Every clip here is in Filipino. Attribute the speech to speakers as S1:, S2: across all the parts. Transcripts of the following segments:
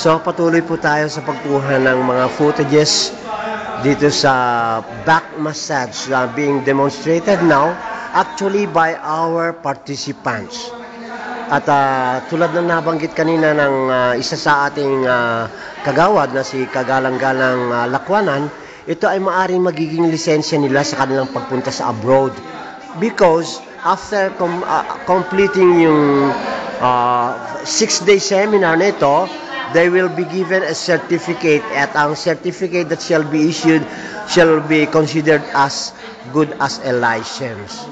S1: So patuloy po tayo sa pagkuha ng mga footages dito sa back massage being demonstrated now actually by our participants. At tulad ng nabanggit kanina ng isa sa ating kagawad na si Kagalang-Galang Lakwanan, ito ay maaring magiging lisensya nila sa kanilang pagpunta sa abroad. Because after completing yung 6-day seminar nito, they will be given a certificate at ang certificate that shall be issued shall be considered as good as a license.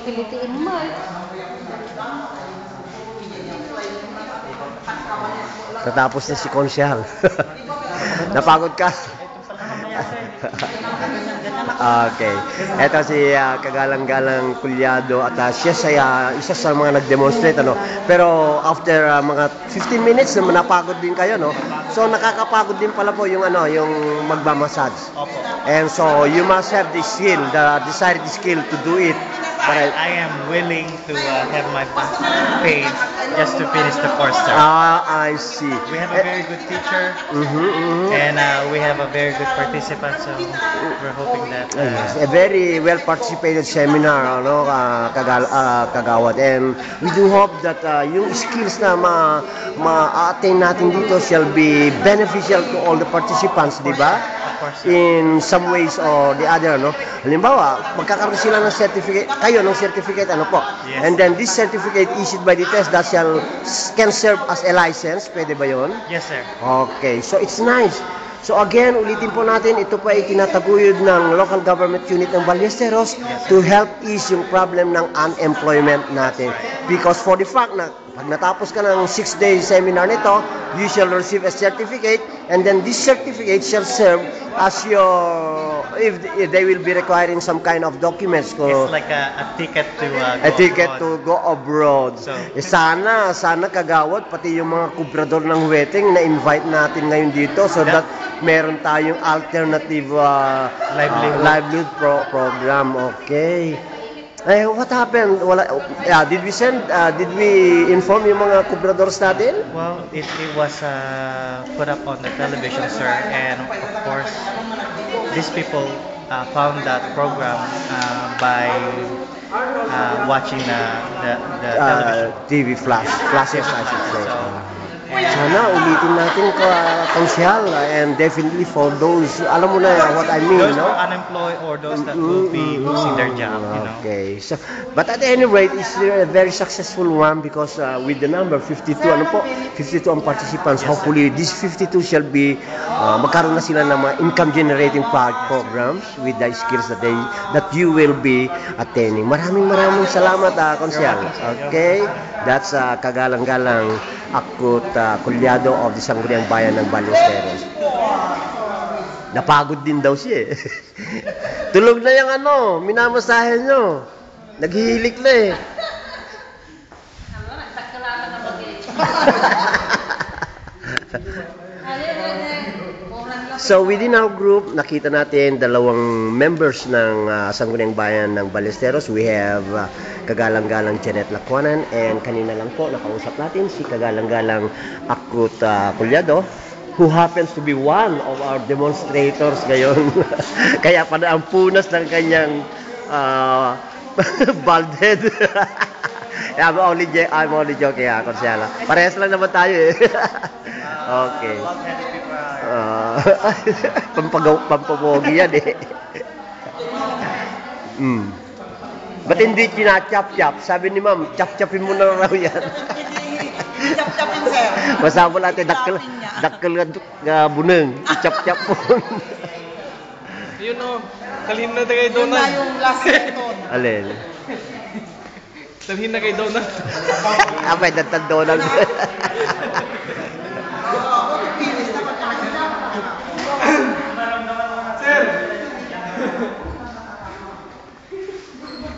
S2: Pilitiin mo.
S1: Tatapos na si Konsyal. Napagod ka? Okay. Ito si Kagalang-Galang Kulyado at siya isa sa mga nag-demonstrate Pero after mga 15 minutes napagod din kayo So nakakapagod din pala po yung yung magmamassage. And so you must have the skill, the desired skill to do it.
S3: I am willing to have my pain just to finish the course, sir.
S1: I see.
S3: We have a very good teacher, and we have a very good participant, so we're hoping that...
S1: Yes, a very well participated seminar, Kagawad. And we do hope that yung skills na ma-attain natin dito shall be beneficial to all the participants, di ba? In some ways or the other, Halimbawa, magkakaroon sila ng certificate, kayo ng certificate,
S3: Yes.
S1: And then this certificate issued by the test that can serve as a license, pwede ba yun?
S3: Yes, sir.
S1: Okay, so it's nice. So again, ulitin po natin, ito pa ay tinataguyod ng local government unit ng Ballesteros to help ease yung problem ng unemployment natin. Because for the fact na pag natapos ka ng 6-day seminar nito, you shall receive a certificate and then this certificate shall serve as your, if they will be requiring some kind of documents.
S3: It's like a ticket to go
S1: a ticket
S3: abroad.
S1: to go abroad.
S3: So,
S1: sana Kagawad, pati yung mga kubrador ng wedding na-invite natin ngayon dito so that meron tayong alternative livelihood program. Okay. What happened? Did we inform yung mga kubradors natin?
S3: Well, it was put up on the television, sir, and of course, these people found that program by watching the television.
S1: TV flashes, I should say. Sana ulitin natin Konsyal, and definitely for those, alam mo na what I mean,
S3: Those who are unemployed or those that will be losing their job,
S1: Okay. So, but at any rate, it's a very successful one because with the number 52, 52 ang participants.
S3: Yes,
S1: hopefully, these 52 shall be, magkaroon na sila ng mga income-generating programs with the skills that you will be attaining. Maraming salamat, Konsyal. Okay? That's Kagalang-Galang Akut Kulyado of the Sangguniang Bayan ng Ballesteros. Napagod din daw siya eh. Tulog na yung minamasahe nyo. Naghihilik na eh. So within our group, nakita natin dalawang members ng Sangguniang Bayan ng Ballesteros. We have Kagalang-Galang Janet Lakwanan and kanina lang po nakausap natin si Kagalang-Galang Akut Kulyado, who happens to be one of our demonstrators ngayon. Kaya pa ang punas ng kanyang bald head. I'm only joking, Konsyala. Parehas lang naman tayo eh. Okay. Pampapogi yan eh. Ba't hindi kinachap-chap? Sabi ni ma'am, chap-chapin mo na raw yan.
S4: Chap-chapin, sir.
S1: Basta mo natin, dakkel nga buneng. Chap-chap mo.
S5: Yun o, kalhin na kay Donald.
S4: Yun na yung last seton.
S1: Alin?
S5: Kalhin na kay Donald.
S1: Apay, datang Donald.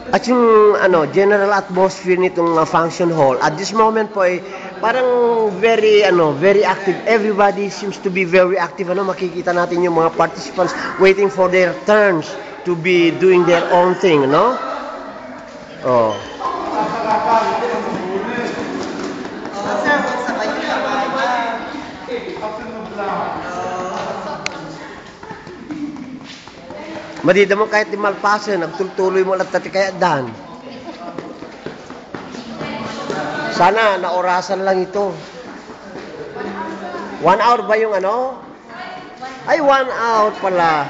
S1: At yung general atmosphere nitong function hall at this moment po ay parang very active. Everybody seems to be very active. Makikita natin yung mga participants waiting for their turns to be doing their own thing, Oh. Madida mo kahit di malpasan, nagtultuloy mo lang tati kaya dan. Sana naorasan lang ito. 1 hour ba yung ano? Ay, 1 hour pala.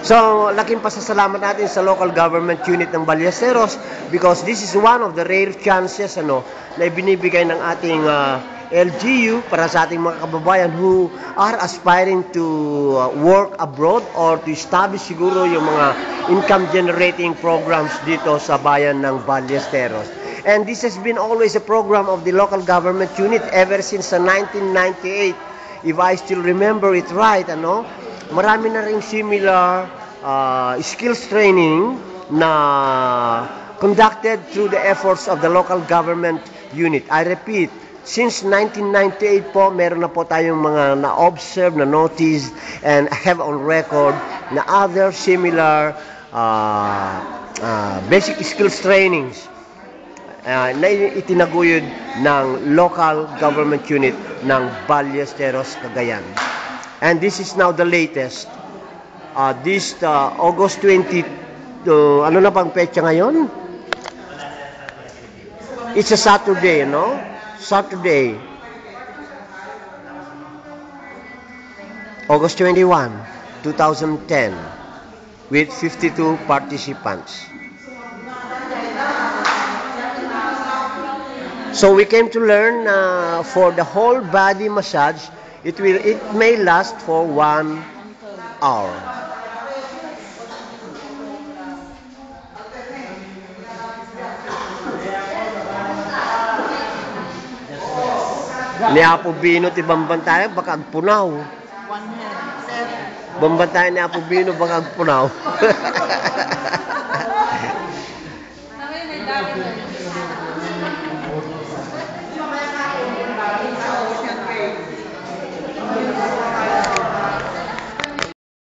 S1: So, laking pasasalamat natin sa local government unit ng Ballesteros because this is one of the rare chances na ibinibigay ng ating LGU para sa ating mga kababayan who are aspiring to work abroad or to establish siguro yung mga income generating programs dito sa bayan ng Ballesteros. And this has been always a program of the local government unit ever since 1998. If I still remember it right, marami na ring similar skills training na conducted through the efforts of the local government unit. I repeat, since 1998 po, meron na po tayong mga na-observe, na-notice, and have on record na other similar basic skills trainings na itinaguyod ng local government unit ng Ballesteros, Cagayan. And this is now the latest. This August 20, ano na bang petsa ngayon? It's a Saturday, no? Saturday. August 21, 2010 with 52 participants. So we came to learn for the whole body massage, it may last for 1 hour. Ni Apo Bino ti bambantayan baka agpunaw.
S4: 1 hand, sir.
S1: Bambantayan ni Apo Bino baka agpunaw.